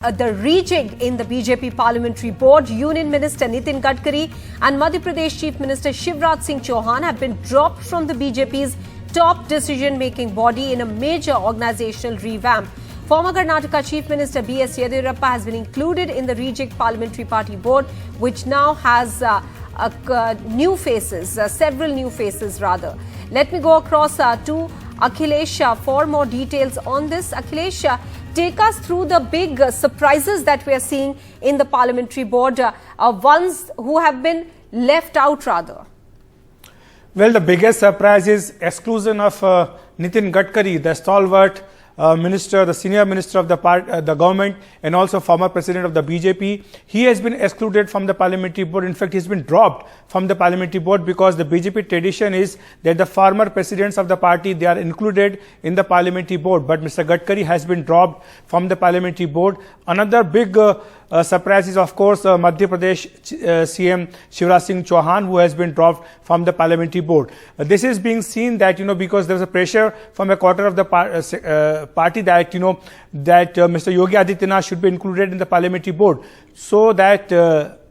The rejig in the BJP Parliamentary Board, Union Minister Nitin Gadkari and Madhya Pradesh Chief Minister Shivraj Singh Chouhan have been dropped from the BJP's top decision-making body in a major organisational revamp. Former Karnataka Chief Minister B.S. Yediyurappa has been included in the rejig Parliamentary Party Board, which now has new faces, several new faces rather. Let me go across to Akhilesh for more details on this. Akhilesh, take us through the big surprises that we are seeing in the Parliamentary Board, ones who have been left out rather. Well, the biggest surprise is exclusion of Nitin Gadkari, the stalwart minister, the senior minister of the government and also former president of the BJP. He has been excluded from the Parliamentary Board. In fact, he's been dropped from the Parliamentary Board because the BJP tradition is that the former presidents of the party, they are included in the Parliamentary Board. But Mr. Gadkari has been dropped from the Parliamentary Board. Another big surprise is, of course, Madhya Pradesh CM Shivraj Singh Chauhan, who has been dropped from the Parliamentary Board. This is being seen that, because there is a pressure from a quarter of the party that, that Mr. Yogi Adityanath should be included in the Parliamentary Board. So that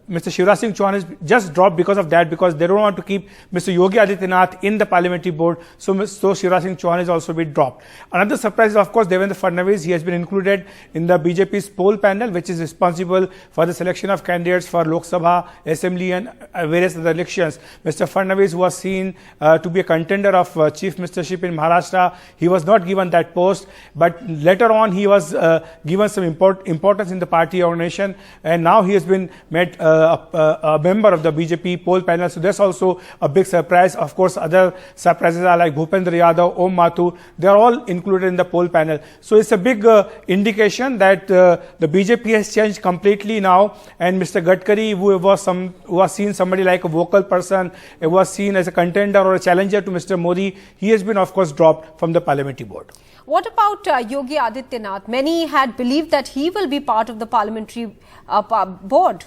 Mr. Shivraj Singh Chouhan is just dropped because of that, because they don't want to keep Mr. Yogi Adityanath in the Parliamentary Board. So Shivraj Singh Chouhan is also been dropped. Another surprise is, of course, Devendra Fadnavis. He has been included in the BJP's poll panel, which is responsible for the selection of candidates for Lok Sabha, Assembly and various other elections. Mr. Fadnavis, who was seen to be a contender of Chief Ministership in Maharashtra, he was not given that post. But later on, he was given some importance in the party organization, and now he has been made a member of the BJP poll panel. So that's also a big surprise. Of course, other surprises are like Bhupendra Yadav, Om Mathur. They are all included in the poll panel. So it's a big indication that the BJP has changed completely now. And Mr. Gadkari, who was seen somebody like a vocal person, was seen as a contender or a challenger to Mr. Modi, he has been, of course, dropped from the Parliamentary Board. What about Yogi Adityanath? Many had believed that he will be part of the Parliamentary Board.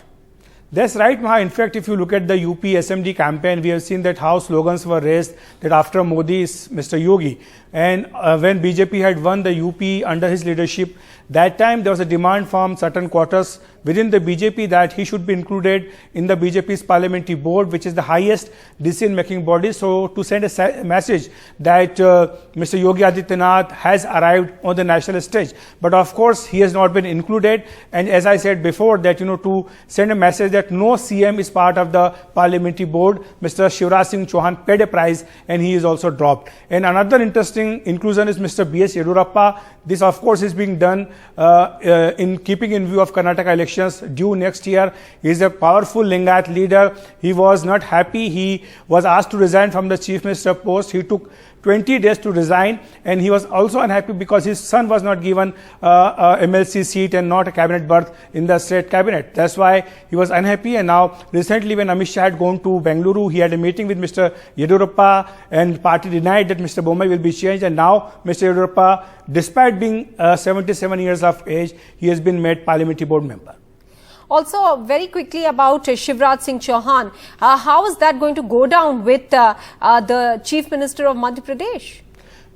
That's right, Maha. In fact, if you look at the UP Assembly campaign, we have seen that how slogans were raised that after Modi is Mr. Yogi. And when BJP had won the UP under his leadership, that time there was a demand from certain quarters within the BJP that he should be included in the BJP's Parliamentary Board, which is the highest decision-making body. So to send a message that Mr. Yogi Adityanath has arrived on the national stage. But of course, he has not been included. And as I said before, that, to send a message that no CM is part of the Parliamentary Board, Mr. Shivraj Singh Chouhan paid a price and he is also dropped. And another interesting inclusion is Mr. B.S. Yediyurappa. This, of course, is being done in keeping in view of Karnataka elections due next year. He is a powerful Lingayat leader. He was not happy. He was asked to resign from the Chief Minister post. He took 20 days to resign, and he was also unhappy because his son was not given a MLC seat and not a cabinet berth in the state cabinet. That's why he was unhappy. And now recently, when Amit Shah had gone to Bengaluru, he had a meeting with Mr. Yediyurappa, and the party denied that Mr. Bombay will be changed. And now Mr. Yediyurappa, despite being 77 years of age, he has been made Parliamentary Board member. Also, very quickly about Shivraj Singh Chauhan, how is that going to go down with the Chief Minister of Madhya Pradesh?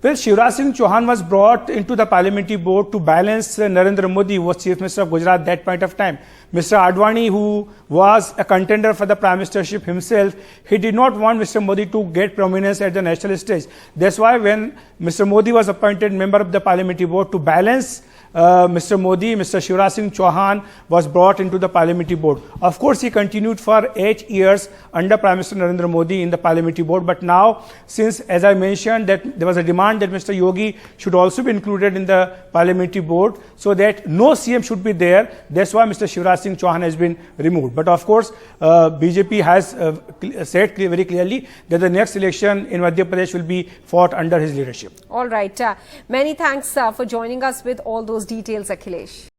Well, Shivraj Singh Chauhan was brought into the Parliamentary Board to balance Narendra Modi, who was Chief Minister of Gujarat at that point of time. Mr. Advani, who was a contender for the Prime Ministership himself, he did not want Mr. Modi to get prominence at the national stage. That's why when Mr. Modi was appointed member of the Parliamentary Board to balance Mr. Modi, Mr. Shivraj Singh Chauhan was brought into the Parliamentary Board. Of course, he continued for 8 years under Prime Minister Narendra Modi in the Parliamentary Board. But now, since, as I mentioned, that there was a demand that Mr. Yogi should also be included in the Parliamentary Board, so that no CM should be there, that's why Mr. Shivraj Singh Chauhan has been removed. But of course, BJP has said very clearly that the next election in Madhya Pradesh will be fought under his leadership. All right. Many thanks for joining us with all those details, Akhilesh.